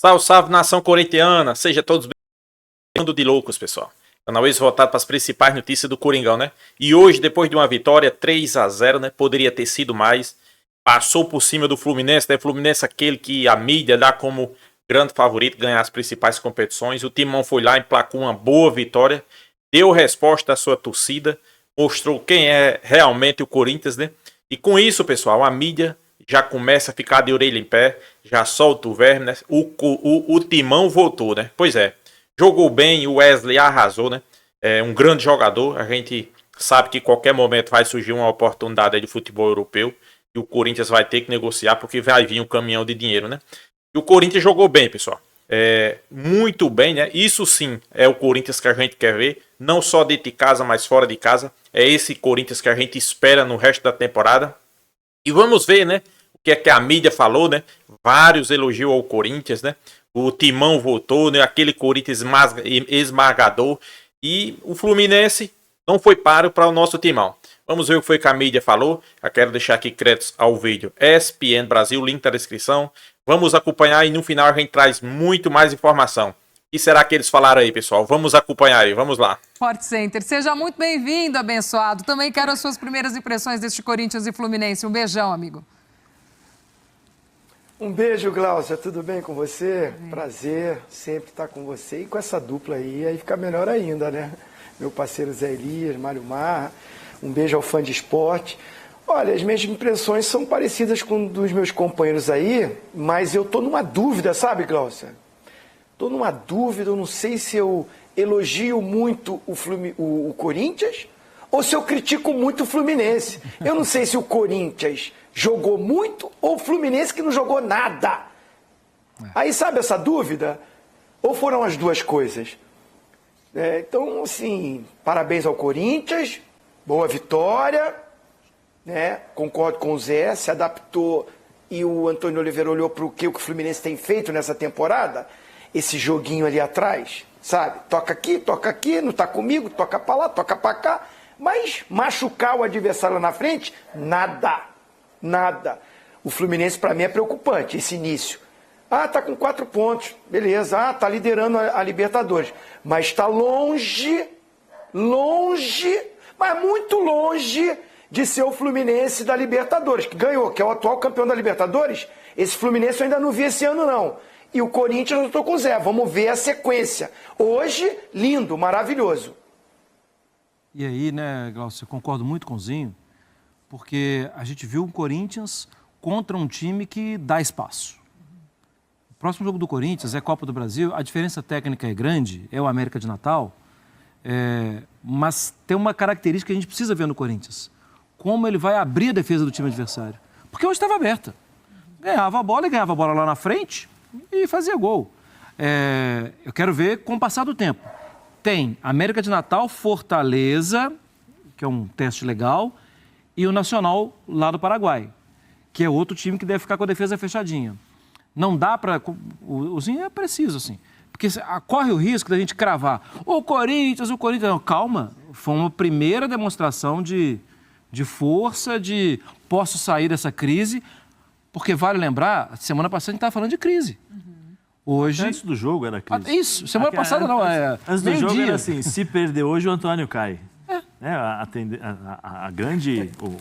Salve, salve, nação corintiana. Seja todos bem-vindos de loucos, pessoal. Canal Ex voltado para as principais notícias do Coringão, né? E hoje, depois de uma vitória 3-0, né? Poderia ter sido mais. Passou por cima do Fluminense, né? Fluminense aquele que a mídia dá como grande favorito ganhar as principais competições. O Timão foi lá, emplacou uma boa vitória, deu resposta à sua torcida, mostrou quem é realmente o Corinthians, né? E com isso, pessoal, a mídia já começa a ficar de orelha em pé, já solta o verme, né? O Timão voltou, né? Pois é, jogou bem, o Wesley arrasou, né? É um grande jogador, a gente sabe que em qualquer momento vai surgir uma oportunidade aí de futebol europeu e o Corinthians vai ter que negociar porque vai vir um caminhão de dinheiro, né? E o Corinthians jogou bem, pessoal. Muito bem, né? Isso sim é o Corinthians que a gente quer ver, não só dentro de casa, mas fora de casa. É esse Corinthians que a gente espera no resto da temporada. E vamos ver, né? O que é que a mídia falou, né? Vários elogios ao Corinthians, né? O Timão voltou, né? Aquele Corinthians esmagador. E o Fluminense não foi páreo para o nosso Timão. Vamos ver o que foi que a mídia falou. Eu quero deixar aqui créditos ao vídeo ESPN Brasil, link na descrição. Vamos acompanhar e no final a gente traz muito mais informação. O que será que eles falaram aí, pessoal? Vamos acompanhar aí, vamos lá. Sport Center, seja muito bem-vindo, abençoado. Também quero as suas primeiras impressões deste Corinthians e Fluminense. Um beijão, amigo. Um beijo, Glaucia. Tudo bem com você? Prazer sempre estar com você. E com essa dupla aí fica melhor ainda, né? Meu parceiro Zé Elias, Mário Marra. Um beijo ao fã de esporte. Olha, as minhas impressões são parecidas com dos meus companheiros aí, mas eu tô numa dúvida, sabe, Tô numa dúvida, eu não sei se eu elogio muito o Corinthians ou se eu critico muito o Fluminense. Eu não sei se o Corinthians jogou muito ou o Fluminense que não jogou nada. Aí sabe essa dúvida? Ou foram as duas coisas? Então, assim, parabéns ao Corinthians, boa vitória, né? Concordo com o Zé, se adaptou e o Antônio Oliveira olhou para o que o Fluminense tem feito nessa temporada, esse joguinho ali atrás, sabe? Toca aqui, não tá comigo, toca para lá, toca para cá, mas machucar o adversário lá na frente, nada. O Fluminense para mim é preocupante, esse início. Tá com 4 pontos, beleza, tá liderando a Libertadores, mas tá longe, mas muito longe de ser o Fluminense da Libertadores, que ganhou, que é o atual campeão da Libertadores. Esse Fluminense eu ainda não vi esse ano, não. E o Corinthians eu tô com o Zé, vamos ver a sequência. Hoje, lindo, maravilhoso. E aí, né, Glaucio, eu concordo muito com o Zinho, porque a gente viu o Corinthians contra um time que dá espaço. O próximo jogo do Corinthians é Copa do Brasil, a diferença técnica é grande, é o América de Natal, mas tem uma característica que a gente precisa ver no Corinthians. Como ele vai abrir a defesa do time adversário. Porque hoje estava aberta. Ganhava a bola lá na frente e fazia gol. Eu quero ver com o passar do tempo. Tem América de Natal, Fortaleza, que é um teste legal, e o Nacional lá do Paraguai, que é outro time que deve ficar com a defesa fechadinha. Não dá para... O Zinho é preciso, assim. Porque corre o risco da gente cravar. O Corinthians... Não, calma. Foi uma primeira demonstração de força, de posso sair dessa crise, porque vale lembrar, semana passada a gente estava falando de crise. Hoje... Antes do jogo era crise. Isso, semana passada não, antes do jogo era assim, se perder hoje o Antônio cai.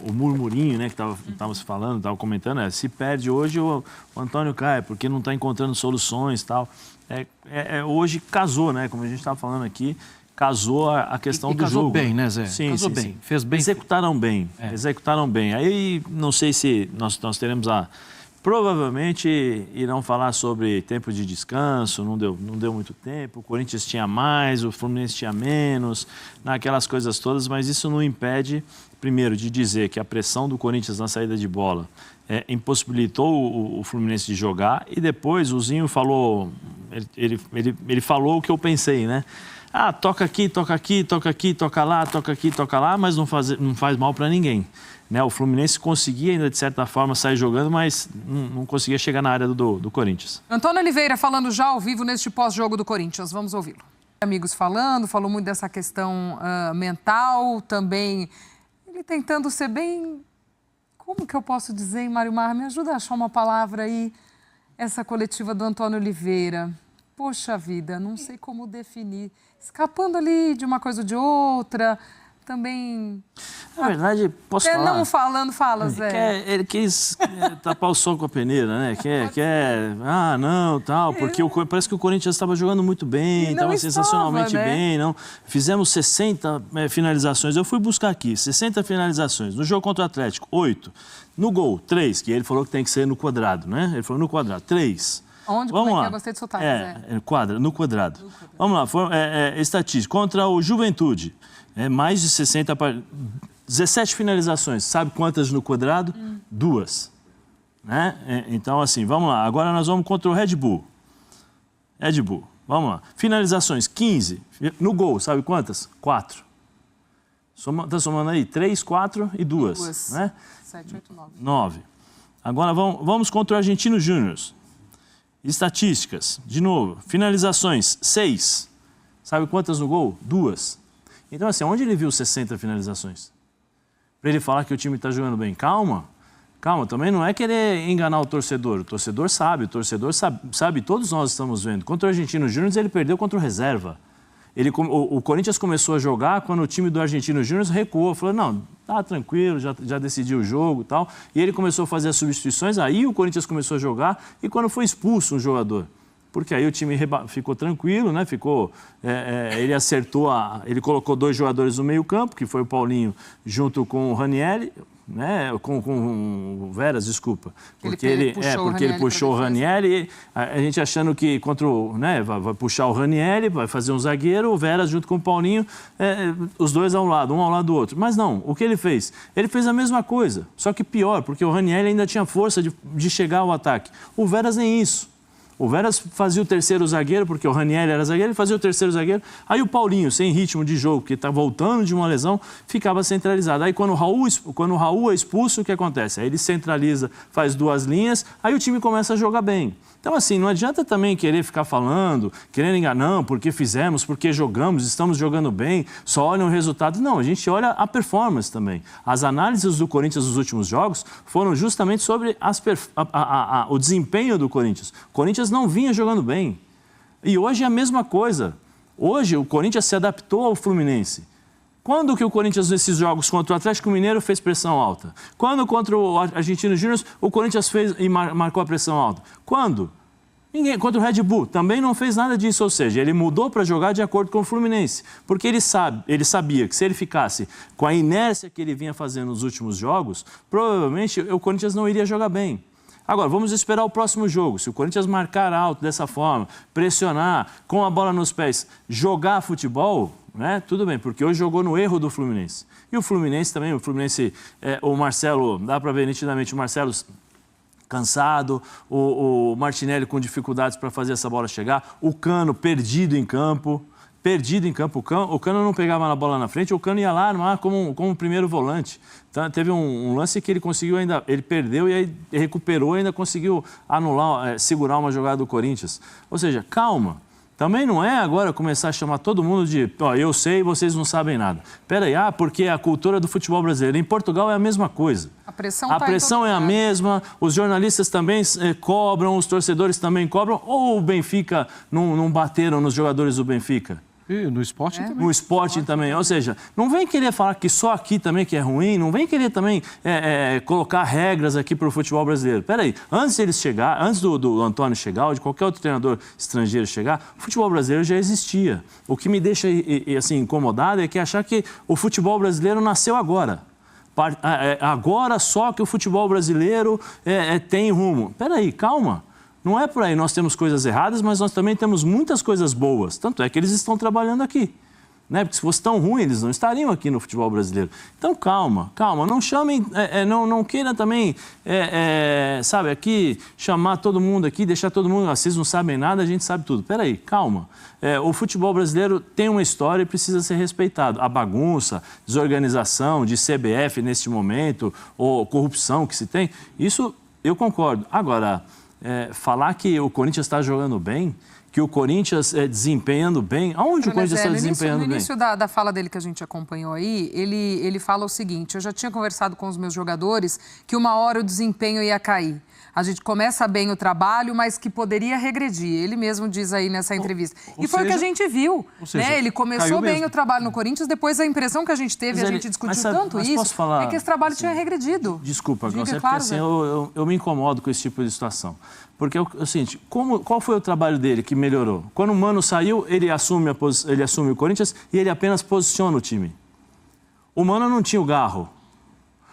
O murmurinho, né, que estávamos falando, estava comentando, se perde hoje o Antônio cai, porque não está encontrando soluções e tal. Hoje casou, né, como a gente estava falando aqui, casou a questão do casou jogo. Bem, né, Zé? Sim, casou sim, bem, sim. Fez bem. Executaram bem. Aí não sei se nós teremos provavelmente irão falar sobre tempo de descanso, não deu muito tempo, o Corinthians tinha mais, o Fluminense tinha menos, aquelas coisas todas, mas isso não impede, primeiro, de dizer que a pressão do Corinthians na saída de bola impossibilitou o Fluminense de jogar, e depois o Zinho falou, ele falou o que eu pensei, né? Toca aqui, toca lá, mas não faz mal para ninguém. Né? O Fluminense conseguia ainda, de certa forma, sair jogando, mas não conseguia chegar na área do Corinthians. Antônio Oliveira falando já ao vivo neste pós-jogo do Corinthians. Vamos ouvi-lo. Amigos falou muito dessa questão mental, também ele tentando ser bem... Como que eu posso dizer, Mário Mar? Me ajuda a achar uma palavra aí. essa coletiva do Antônio Oliveira. Poxa vida, não sei como definir. Escapando ali de uma coisa ou de outra, também... Na verdade, posso falar? Não falando, fala, Zé. Ele quis tapar o sol com a peneira, né? Tal, porque parece que o Corinthians estava jogando muito bem, estava sensacionalmente bem. Não. Fizemos 60 finalizações, eu fui buscar aqui, 60 finalizações. No jogo contra o Atlético, 8. No gol, 3, que ele falou que tem que ser no quadrado, né? Ele falou no quadrado, 3. Onde? Vamos Como lá. Eu gostei de sotaque, Zé. No quadrado. Vamos lá, estatística. Contra o Juventude, mais de 60... 17 finalizações. Sabe quantas no quadrado? 2. Né? Então, assim, vamos lá. Agora nós vamos contra o Red Bull. Vamos lá. Finalizações, 15. No gol, sabe quantas? 4. Está somando aí 3, 4 e 2. Né? 7, 8, 9. 9. Agora vamos contra o Argentino Júnior. Estatísticas, de novo. Finalizações, 6. Sabe quantas no gol? 2. Então, assim, onde ele viu 60 finalizações? Para ele falar que o time está jogando bem. Calma, também não é querer enganar o torcedor sabe, todos nós estamos vendo. Contra o Argentino Júnior, ele perdeu contra o reserva. O Corinthians começou a jogar quando o time do Argentino Júnior recuou, falou, não, tá tranquilo, já decidiu o jogo e tal. E ele começou a fazer as substituições, aí o Corinthians começou a jogar e quando foi expulso um jogador. Porque aí o time ficou tranquilo, né? Ele acertou, ele colocou 2 jogadores no meio campo, que foi o Paulinho junto com o Ranieri, né? Com o Veras, desculpa. Porque ele puxou o Ranieri, a gente achando que vai puxar o Ranieri, vai fazer um zagueiro, o Veras junto com o Paulinho, os dois ao lado, um ao lado do outro. Mas não, o que ele fez? Ele fez a mesma coisa, só que pior, porque o Ranieri ainda tinha força de chegar ao ataque. O Veras nem isso. O Veras fazia o terceiro zagueiro, porque o Ranieri era zagueiro, ele fazia o terceiro zagueiro. Aí o Paulinho, sem ritmo de jogo, porque está voltando de uma lesão, ficava centralizado. Aí quando o Raul é expulso, o que acontece? Aí ele centraliza, faz 2 linhas, aí o time começa a jogar bem. Então, assim, não adianta também querer ficar falando, querendo enganar, não, porque fizemos, porque jogamos, estamos jogando bem, só olham o resultado. Não, a gente olha a performance também. As análises do Corinthians nos últimos jogos foram justamente sobre o desempenho do Corinthians. O Corinthians não vinha jogando bem. E hoje é a mesma coisa. Hoje o Corinthians se adaptou ao Fluminense. Quando que o Corinthians, nesses jogos contra o Atlético Mineiro, fez pressão alta? Quando contra o Argentino Júnior, o Corinthians fez e marcou a pressão alta? Quando? Ninguém. Contra o Red Bull, também não fez nada disso. Ou seja, ele mudou para jogar de acordo com o Fluminense. Porque ele sabia que se ele ficasse com a inércia que ele vinha fazendo nos últimos jogos, provavelmente o Corinthians não iria jogar bem. Agora, vamos esperar o próximo jogo. Se o Corinthians marcar alto dessa forma, pressionar, com a bola nos pés, jogar futebol, né? Tudo bem, porque hoje jogou no erro do Fluminense. E o Fluminense também, o Marcelo, dá para ver nitidamente o Marcelo cansado, o Martinelli com dificuldades para fazer essa bola chegar, o Cano perdido em campo. O Cano não pegava na bola na frente, o Cano ia lá armar como primeiro volante. Então, teve um lance que ele conseguiu ele perdeu e aí recuperou e ainda conseguiu anular, segurar uma jogada do Corinthians. Ou seja, calma. Também não é agora começar a chamar todo mundo de eu sei e vocês não sabem nada. Espera aí, porque a cultura do futebol brasileiro. Em Portugal é a mesma coisa. A pressão é a mesma, os jornalistas também cobram, os torcedores também cobram. Ou o Benfica não bateram nos jogadores do Benfica? E no esporte também. No esporte também. Ou seja, não vem querer falar que só aqui também que é ruim, não vem querer também colocar regras aqui para o futebol brasileiro. Peraí, antes do Antônio chegar, ou de qualquer outro treinador estrangeiro chegar, o futebol brasileiro já existia. O que me deixa assim, incomodado é que achar que o futebol brasileiro nasceu agora. Agora só que o futebol brasileiro tem rumo. Peraí, calma. Não é por aí, nós temos coisas erradas, mas nós também temos muitas coisas boas. Tanto é que eles estão trabalhando aqui. Né? Porque se fosse tão ruim, eles não estariam aqui no futebol brasileiro. Então, calma, não chamem, não queira também, aqui, chamar todo mundo aqui, deixar todo mundo, vocês não sabem nada, a gente sabe tudo. Espera aí, calma. O futebol brasileiro tem uma história e precisa ser respeitado. A bagunça, desorganização de CBF neste momento, ou corrupção que se tem, isso eu concordo. Agora, falar que o Corinthians está jogando bem, que o Corinthians desempenhando bem, aonde o Corinthians está desempenhando bem? No início da fala dele que a gente acompanhou aí, ele fala o seguinte: eu já tinha conversado com os meus jogadores que uma hora o desempenho ia cair. A gente começa bem o trabalho, mas que poderia regredir. Ele mesmo diz aí nessa entrevista. E foi o que a gente viu, né? Ele começou bem o trabalho no Corinthians, depois a impressão que a gente teve, a gente discutiu tanto isso, é que esse trabalho tinha regredido. Desculpa, Glaucia, porque assim, eu me incomodo com esse tipo de situação. Porque é o seguinte, qual foi o trabalho dele que melhorou? Quando o Mano saiu, ele assume o Corinthians e ele apenas posiciona o time. O Mano não tinha o garro.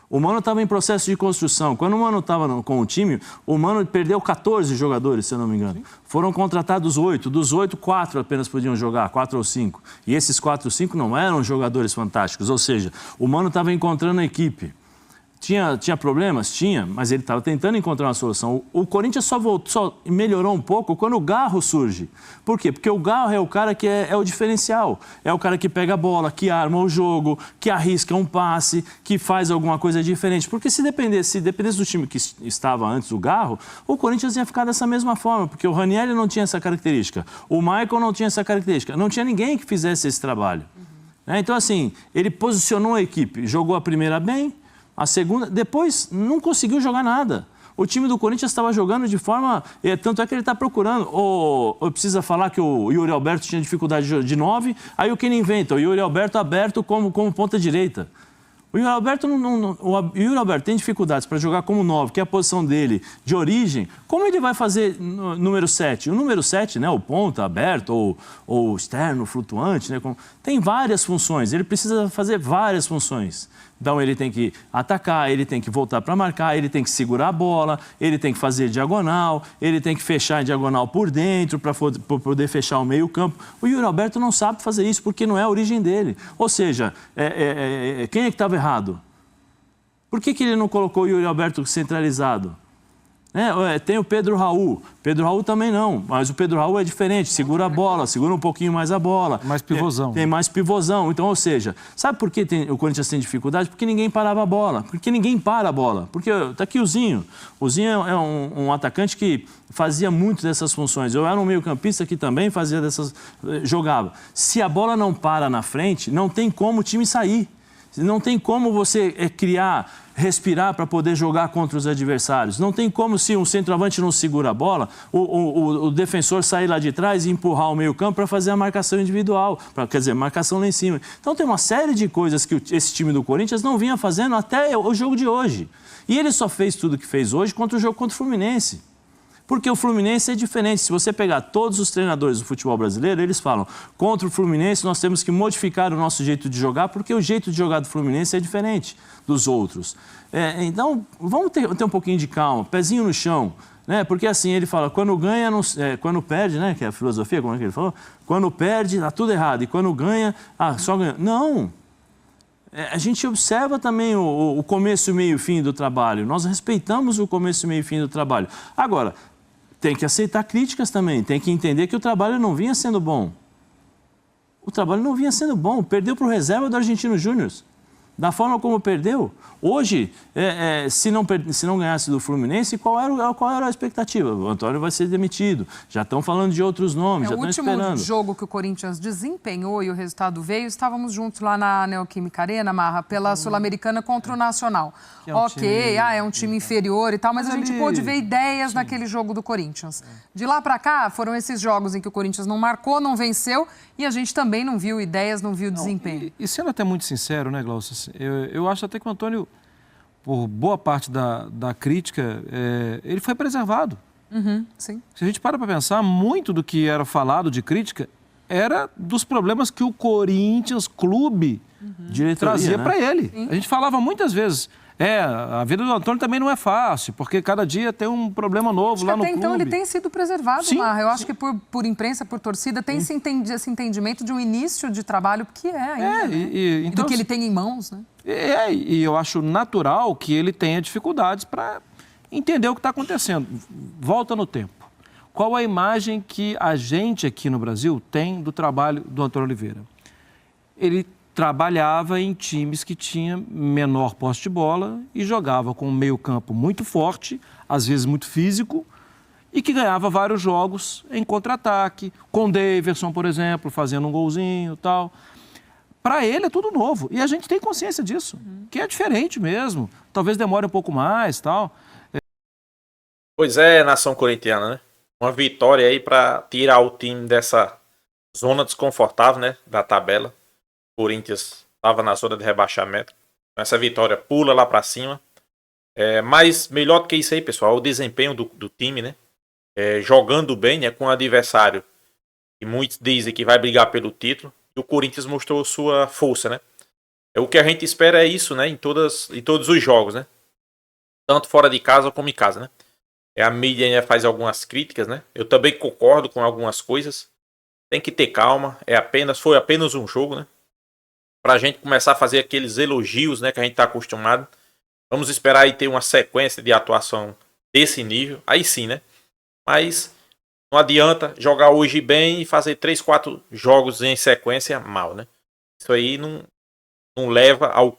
O Mano estava em processo de construção. Quando o Mano estava com o time, o Mano perdeu 14 jogadores, se eu não me engano. Sim. Foram contratados 8. Dos 8, 4 apenas podiam jogar, 4 ou 5. E esses 4 ou 5 não eram jogadores fantásticos. Ou seja, o Mano estava encontrando a equipe. Tinha problemas? Tinha, mas ele estava tentando encontrar uma solução. O Corinthians só melhorou um pouco quando o Garro surge. Por quê? Porque o Garro é o cara que é o diferencial. É o cara que pega a bola, que arma o jogo, que arrisca um passe, que faz alguma coisa diferente. Porque se dependesse do time que estava antes do Garro, o Corinthians ia ficar dessa mesma forma, porque o Ranieri não tinha essa característica, o Michael não tinha essa característica, não tinha ninguém que fizesse esse trabalho. Então, assim, ele posicionou a equipe, jogou a primeira bem, a segunda, depois não conseguiu jogar nada. O time do Corinthians estava jogando de forma... Tanto é que ele está procurando. Ou precisa falar que o Yuri Alberto tinha dificuldade de 9, aí o que ele inventa? O Yuri Alberto aberto como ponta direita. O Yuri Alberto tem dificuldades para jogar como 9, que é a posição dele de origem. Como ele vai fazer número 7? O número 7, né, o ponta aberto ou externo, flutuante, né, tem várias funções. Ele precisa fazer várias funções. Então, ele tem que atacar, ele tem que voltar para marcar, ele tem que segurar a bola, ele tem que fazer diagonal, ele tem que fechar a diagonal por dentro para poder fechar o meio-campo. O Yuri Alberto não sabe fazer isso porque não é a origem dele. Ou seja, quem é que estava errado? Por que ele não colocou o Yuri Alberto centralizado? Tem o Pedro Raul. Pedro Raul também não, mas o Pedro Raul é diferente, segura a bola, segura um pouquinho mais a bola. Mais pivôzão. Tem mais pivôzão. Então, ou seja, sabe por que o Corinthians tem dificuldade? Porque ninguém parava a bola. Porque ninguém para a bola. Porque tá aqui o Zinho. O Zinho é um atacante que fazia muito dessas funções. Eu era um meio-campista que também fazia jogava. Se a bola não para na frente, não tem como o time sair. Não tem como você respirar para poder jogar contra os adversários. Não tem como, se um centroavante não segura a bola, o defensor sair lá de trás e empurrar o meio-campo para fazer a marcação individual, quer dizer, marcação lá em cima. Então tem uma série de coisas que esse time do Corinthians não vinha fazendo até o jogo de hoje. E ele só fez tudo o que fez hoje contra o jogo contra o Fluminense. Porque o Fluminense é diferente. Se você pegar todos os treinadores do futebol brasileiro, eles falam, contra o Fluminense nós temos que modificar o nosso jeito de jogar, porque o jeito de jogar do Fluminense é diferente dos outros. Então, vamos ter um pouquinho de calma, pezinho no chão, né? Porque assim, ele fala, quando ganha, quando perde, né? Que é a filosofia, como é que ele falou? Quando perde, dá tudo errado. E quando ganha, só ganha. Não! A gente observa também o começo, meio e fim do trabalho. Nós respeitamos o começo, meio e fim do trabalho. Agora, tem que aceitar críticas também, tem que entender que o trabalho não vinha sendo bom. O trabalho não vinha sendo bom, perdeu para o reserva do Argentino Júnior. Da forma como perdeu. Hoje, se não ganhasse do Fluminense, qual era a expectativa? O Antônio vai ser demitido. Já estão falando de outros nomes, já estão esperando. O último jogo que o Corinthians desempenhou e o resultado veio, estávamos juntos lá na Neoquímica Arena, Marra, pela Sul-Americana contra o Nacional. É um time inferior e tal, mas a gente pôde ver ideias naquele jogo do Corinthians. De lá para cá, foram esses jogos em que o Corinthians não marcou, não venceu, e a gente também não viu ideias, não viu desempenho. E sendo até muito sincero, né, Glaucia? Eu acho até que o Antônio, por boa parte da crítica, ele foi preservado. Sim. Se a gente para pensar, muito do que era falado de crítica era dos problemas que o Corinthians Clube trazia, né, para ele. Sim. A gente falava muitas vezes, a vida do Antônio também não é fácil, porque cada dia tem um problema novo lá no clube. Então ele tem sido preservado, Marra. Eu acho que por imprensa, por torcida, tem esse entendimento de um início de trabalho que ainda, então, do que ele tem em mãos, né? E eu acho natural que ele tenha dificuldades para entender o que está acontecendo. Volta no tempo. Qual a imagem que a gente aqui no Brasil tem do trabalho do Antônio Oliveira? Ele trabalhava em times que tinham menor posse de bola e jogava com um meio-campo muito forte, às vezes muito físico, e que ganhava vários jogos em contra-ataque, com o Daverson, por exemplo, fazendo um golzinho e tal. Para ele é tudo novo. E a gente tem consciência disso, que é diferente mesmo. Talvez demore um pouco mais, tal. Pois é, nação corintiana, né? Uma vitória aí para tirar o time dessa zona desconfortável, né? Da tabela. O Corinthians estava na zona de rebaixamento. Com essa vitória, pula lá para cima. Mas melhor do que isso aí, pessoal, o desempenho do time, né? Jogando bem, né? Com o adversário. E muitos dizem que vai brigar pelo título. E o Corinthians mostrou sua força, né? O que a gente espera é isso, né? Em todos os jogos, né? Tanto fora de casa como em casa, né? A mídia ainda faz algumas críticas, né? Eu também concordo com algumas coisas. Tem que ter calma. Foi apenas um jogo, né? Pra gente começar a fazer aqueles elogios, né? Que a gente tá acostumado. Vamos esperar aí ter uma sequência de atuação desse nível. Aí sim, né? Mas não adianta jogar hoje bem e fazer 3, 4 jogos em sequência mal, né? Isso aí não leva o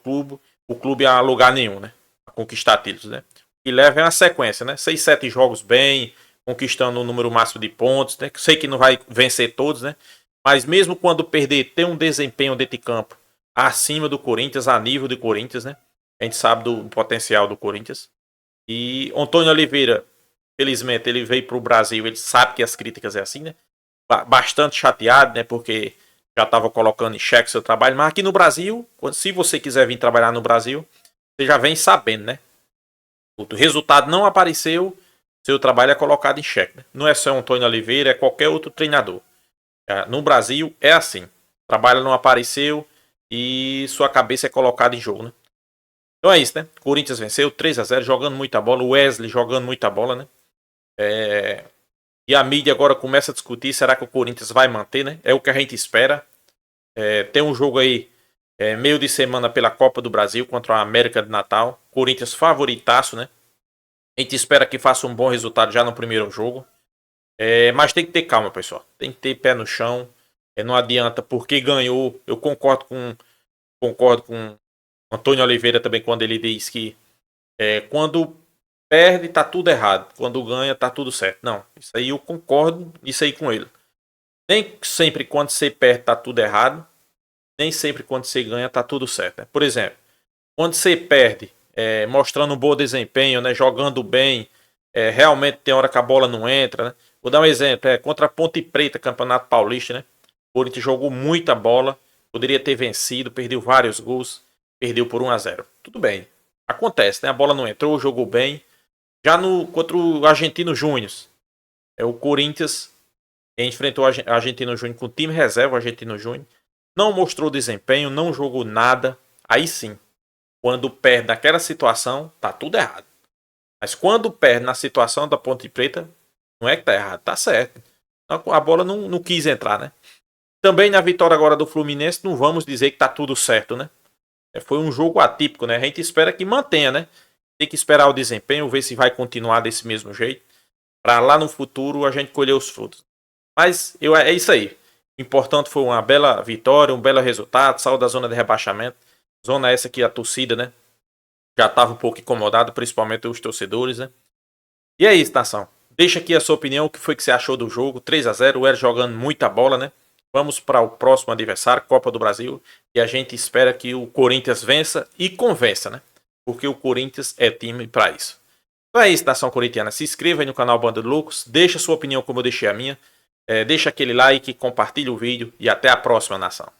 clube a lugar nenhum, né? A conquistar títulos, né? O que leva é uma sequência, né? 6, 7 jogos bem, conquistando o número máximo de pontos, né? Sei que não vai vencer todos, né? Mas mesmo quando perder, ter um desempenho dentro de campo acima do Corinthians, a nível do Corinthians, né? A gente sabe do potencial do Corinthians. E Antônio Oliveira, felizmente, ele veio para o Brasil, ele sabe que as críticas é assim, né? Bastante chateado, né? Porque já estava colocando em xeque seu trabalho. Mas aqui no Brasil, se você quiser vir trabalhar no Brasil, você já vem sabendo, né? O resultado não apareceu, seu trabalho é colocado em xeque. Né? Não é só o Antônio Oliveira, é qualquer outro treinador. No Brasil é assim. O trabalho não apareceu e sua cabeça é colocada em jogo, né? Então é isso, né? Corinthians venceu 3-0, jogando muita bola. O Wesley jogando muita bola, né? E a mídia agora começa a discutir, será que o Corinthians vai manter, né? É o que a gente espera. Tem um jogo aí, meio de semana pela Copa do Brasil contra a América de Natal. Corinthians favoritaço, né? A gente espera que faça um bom resultado já no primeiro jogo. Mas tem que ter calma, pessoal. Tem que ter pé no chão. Não adianta, porque ganhou. Eu concordo com Antônio Oliveira também quando ele diz que quando perde tá tudo errado, quando ganha tá tudo certo. Não, isso aí eu concordo isso aí com ele. Nem sempre quando você perde tá tudo errado, nem sempre quando você ganha tá tudo certo. Né? Por exemplo, quando você perde, mostrando um bom desempenho, né, jogando bem, realmente tem hora que a bola não entra. Né? Vou dar um exemplo, contra a Ponte Preta, Campeonato Paulista, né? O Corinthians jogou muita bola, poderia ter vencido, perdeu vários gols, perdeu por 1-0. Tudo bem, acontece, né? A bola não entrou, jogou bem. Já contra o Argentino Júnior, o Corinthians enfrentou o Argentino Júnior com o time reserva, o Argentino Júnior. Não mostrou desempenho, não jogou nada. Aí sim, quando perde naquela situação, tá tudo errado. Mas quando perde na situação da Ponte Preta, não é que tá errado, tá certo. A bola não quis entrar, né? Também na vitória agora do Fluminense, não vamos dizer que tá tudo certo, né? Foi um jogo atípico, né? A gente espera que mantenha, né? Tem que esperar o desempenho, ver se vai continuar desse mesmo jeito, para lá no futuro a gente colher os frutos. Mas é isso aí. O importante foi uma bela vitória, um belo resultado, saiu da zona de rebaixamento. Zona essa que a torcida, né? Já estava um pouco incomodada, principalmente os torcedores, né? E é isso, nação. Deixa aqui a sua opinião, o que foi que você achou do jogo. 3-0, o Hélio jogando muita bola, né? Vamos para o próximo adversário, Copa do Brasil. E a gente espera que o Corinthians vença e convença, né? Porque o Corinthians é time para isso. Então é isso, nação corintiana. Se inscreva aí no canal Banda de Loucos. Deixa a sua opinião como eu deixei a minha. Deixa aquele like, compartilha o vídeo. E até a próxima, nação.